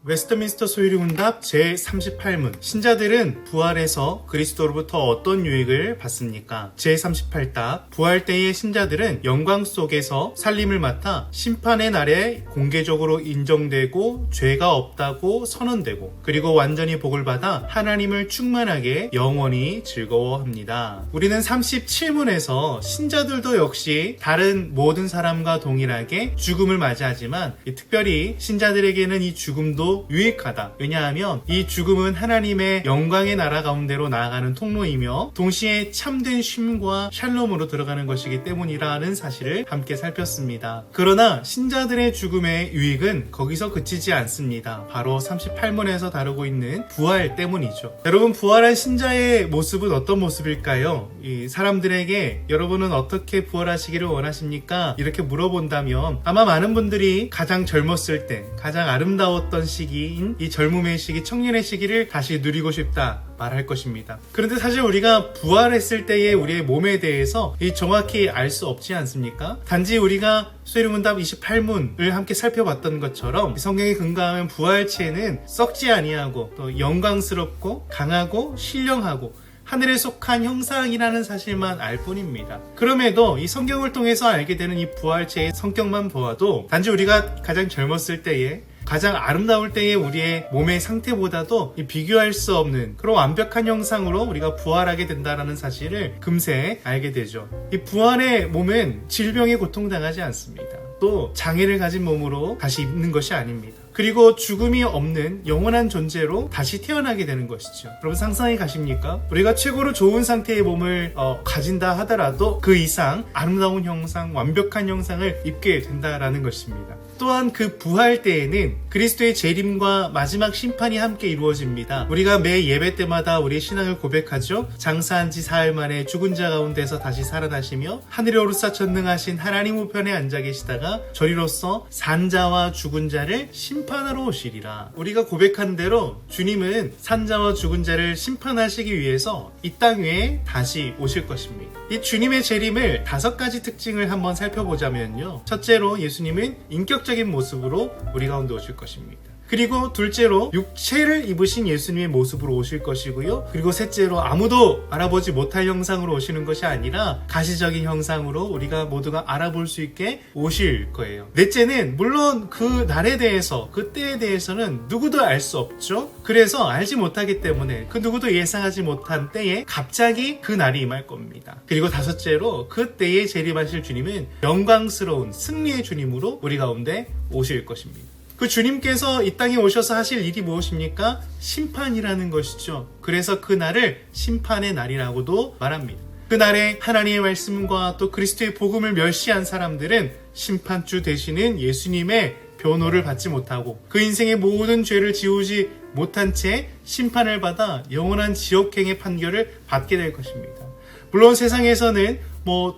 웨스트민스터 소유리문답 제38문 신자들은 부활에서 그리스도로부터 어떤 유익을 받습니까? 제38답 부활 때의 신자들은 영광 속에서 살림을 맡아 심판의 날에 공개적으로 인정되고 죄가 없다고 선언되고 그리고 완전히 복을 받아 하나님을 충만하게 영원히 즐거워합니다. 우리는 37문에서 신자들도 역시 다른 모든 사람과 동일하게 죽음을 맞이하지만 특별히 신자들에게는 이 죽음도 유익하다. 왜냐하면 이 죽음은 하나님의 영광의 나라 가운데로 나아가는 통로이며 동시에 참된 쉼과 샬롬으로 들어가는 것이기 때문이라는 사실을 함께 살폈습니다. 그러나 신자들의 죽음의 유익은 거기서 그치지 않습니다. 바로 38문에서 다루고 있는 부활 때문이죠. 여러분, 부활한 신자의 모습은 어떤 모습일까요? 이 사람들에게 여러분은 어떻게 부활하시기를 원하십니까? 이렇게 물어본다면 아마 많은 분들이 가장 젊었을 때 가장 아름다웠던 시기인 이 젊음의 시기, 청년의 시기를 다시 누리고 싶다 말할 것입니다. 그런데 사실 우리가 부활했을 때의 우리의 몸에 대해서 정확히 알 수 없지 않습니까? 단지 우리가 소유리문답 28문을 함께 살펴봤던 것처럼 성경에 근거하면 부활체는 썩지 아니하고 또 영광스럽고 강하고 신령하고 하늘에 속한 형상이라는 사실만 알 뿐입니다. 그럼에도 이 성경을 통해서 알게 되는 이 부활체의 성격만 보아도 단지 우리가 가장 젊었을 때에 가장 아름다울 때의 우리의 몸의 상태보다도 비교할 수 없는 그런 완벽한 형상으로 우리가 부활하게 된다는 사실을 금세 알게 되죠. 이 부활의 몸은 질병에 고통당하지 않습니다. 또 장애를 가진 몸으로 다시 입는 것이 아닙니다. 그리고 죽음이 없는 영원한 존재로 다시 태어나게 되는 것이죠. 여러분, 상상해 가십니까? 우리가 최고로 좋은 상태의 몸을 가진다 하더라도 그 이상 아름다운 형상, 완벽한 형상을 입게 된다라는 것입니다. 또한 그 부활 때에는 그리스도의 재림과 마지막 심판이 함께 이루어집니다. 우리가 매 예배 때마다 우리의 신앙을 고백하죠. 장사한 지 사흘 만에 죽은 자 가운데서 다시 살아나시며 하늘에 오르사 전능하신 하나님 우편에 앉아 계시다가 저리로서 산자와 죽은 자를 심판하러 오시리라. 우리가 고백한 대로 주님은 산자와 죽은 자를 심판하시기 위해서 이 땅 위에 다시 오실 것입니다. 이 주님의 재림을 5가지 특징을 한번 살펴보자면요. 첫째로 예수님은 인격적인 모습으로 우리 가운데 오실 것입니다. 그리고 둘째로 육체를 입으신 예수님의 모습으로 오실 것이고요. 그리고 셋째로 아무도 알아보지 못할 형상으로 오시는 것이 아니라 가시적인 형상으로 우리가 모두가 알아볼 수 있게 오실 거예요. 넷째는 물론 그 날에 대해서, 그 때에 대해서는 누구도 알 수 없죠. 그래서 알지 못하기 때문에 그 누구도 예상하지 못한 때에 갑자기 그 날이 임할 겁니다. 그리고 다섯째로 그 때에 재림하실 주님은 영광스러운 승리의 주님으로 우리 가운데 오실 것입니다. 그 주님께서 이 땅에 오셔서 하실 일이 무엇입니까? 심판이라는 것이죠. 그래서 그 날을 심판의 날이라고도 말합니다. 그 날에 하나님의 말씀과 또 그리스도의 복음을 멸시한 사람들은 심판주 되시는 예수님의 변호를 받지 못하고 그 인생의 모든 죄를 지우지 못한 채 심판을 받아 영원한 지옥행의 판결을 받게 될 것입니다. 물론 세상에서는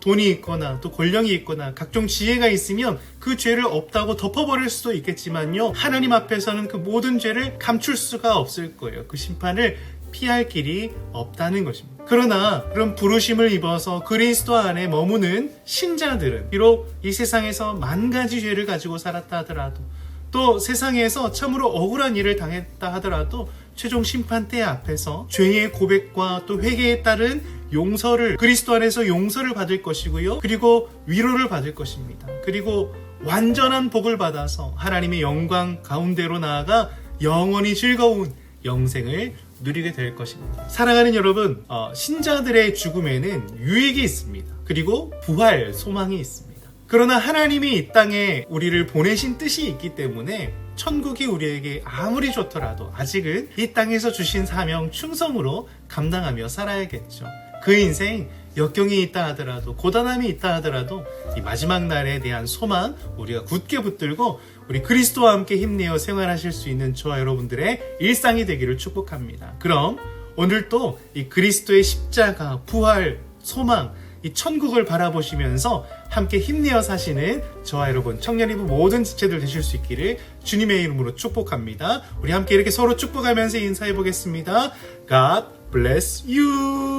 돈이 있거나 또 권력이 있거나 각종 지혜가 있으면 그 죄를 없다고 덮어버릴 수도 있겠지만요. 하나님 앞에서는 그 모든 죄를 감출 수가 없을 거예요. 그 심판을 피할 길이 없다는 것입니다. 그러나 그런 부르심을 입어서 그리스도 안에 머무는 신자들은 비록 이 세상에서 10,000가지 죄를 가지고 살았다 하더라도 또 세상에서 참으로 억울한 일을 당했다 하더라도 최종 심판대 앞에서 죄의 고백과 또 회개에 따른 용서를, 그리스도 안에서 용서를 받을 것이고요. 그리고 위로를 받을 것입니다. 그리고 완전한 복을 받아서 하나님의 영광 가운데로 나아가 영원히 즐거운 영생을 누리게 될 것입니다. 사랑하는 여러분, 신자들의 죽음에는 유익이 있습니다. 그리고 부활 소망이 있습니다. 그러나 하나님이 이 땅에 우리를 보내신 뜻이 있기 때문에 천국이 우리에게 아무리 좋더라도 아직은 이 땅에서 주신 사명 충성으로 감당하며 살아야겠죠. 그 인생 역경이 있다 하더라도 고단함이 있다 하더라도 이 마지막 날에 대한 소망 우리가 굳게 붙들고 우리 그리스도와 함께 힘내어 생활하실 수 있는 저와 여러분들의 일상이 되기를 축복합니다. 그럼 오늘도 이 그리스도의 십자가, 부활, 소망, 이 천국을 바라보시면서 함께 힘내어 사시는 저와 여러분 청년이부 모든 지체들 되실 수 있기를 주님의 이름으로 축복합니다. 우리 함께 이렇게 서로 축복하면서 인사해 보겠습니다. God bless you.